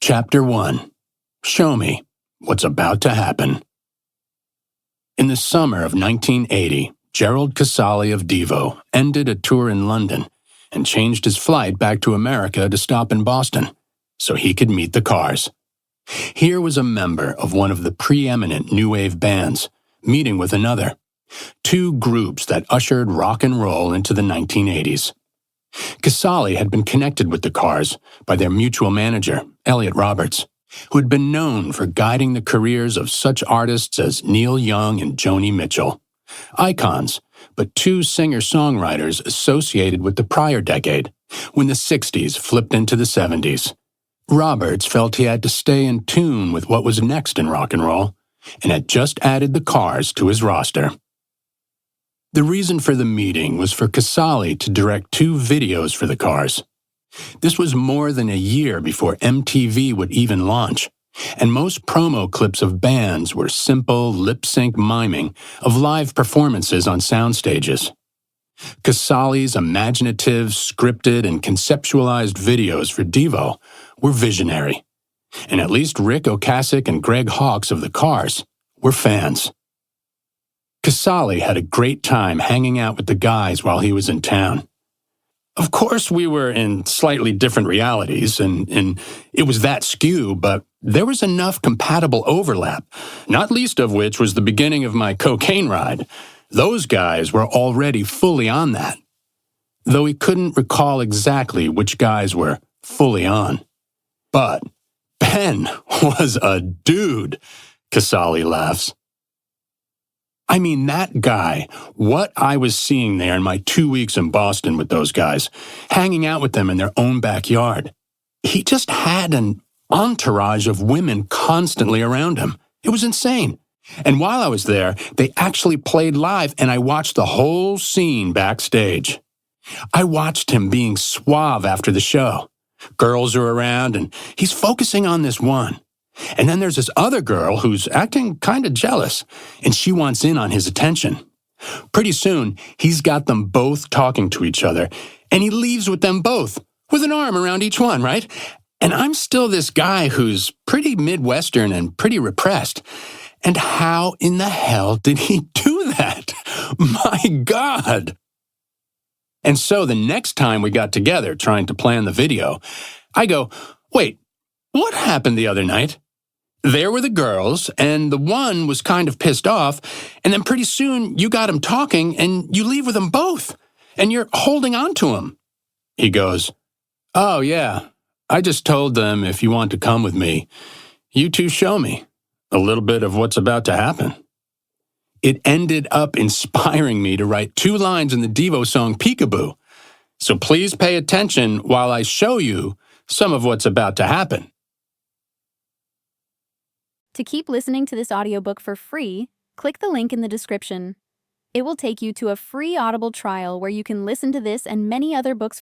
Chapter 1. Show Me What's About to Happen. In the summer of 1980, Gerald Casale of Devo ended a tour in London and changed his flight back to America to stop in Boston so he could meet the Cars. Here was a member of one of the preeminent new wave bands meeting with another, two groups that ushered rock and roll into the 1980s. Casale had been connected with the Cars by their mutual manager, Elliot Roberts, who had been known for guiding the careers of such artists as Neil Young and Joni Mitchell. Icons, but two singer-songwriters associated with the prior decade, when the 60s flipped into the 70s. Roberts felt he had to stay in tune with what was next in rock and roll, and had just added the Cars to his roster. The reason for the meeting was for Casale to direct two videos for the Cars. This was more than a year before MTV would even launch, and most promo clips of bands were simple lip-sync miming of live performances on sound stages. Casale's imaginative, scripted, and conceptualized videos for Devo were visionary, and at least Rick Ocasek and Greg Hawkes of the Cars were fans. Casale had a great time hanging out with the guys while he was in town. Of course, we were in slightly different realities, and it was that skew, but there was enough compatible overlap, not least of which was the beginning of my cocaine ride. Those guys were already fully on that, though he couldn't recall exactly which guys were fully on. But Ben was a dude, Casale laughs. I mean, that guy, what I was seeing there in my 2 weeks in Boston with those guys, hanging out with them in their own backyard. He just had an entourage of women constantly around him. It was insane. And while I was there, they actually played live, and I watched the whole scene backstage. I watched him being suave after the show. Girls are around, and he's focusing on this one. And then there's this other girl who's acting kind of jealous, and she wants in on his attention. Pretty soon, he's got them both talking to each other, and he leaves with them both, with an arm around each one, right? And I'm still this guy who's pretty Midwestern and pretty repressed. And how in the hell did he do that? My God! And so the next time we got together trying to plan the video, I go, wait, what happened the other night? There were the girls, and the one was kind of pissed off, and then pretty soon you got him talking, and you leave with them both, and you're holding on to him. He goes, oh yeah, I just told them if you want to come with me, you two show me a little bit of what's about to happen. It ended up inspiring me to write 2 lines in the Devo song Peekaboo, so please pay attention while I show you some of what's about to happen. To keep listening to this audiobook for free, click the link in the description. It will take you to a free Audible trial where you can listen to this and many other books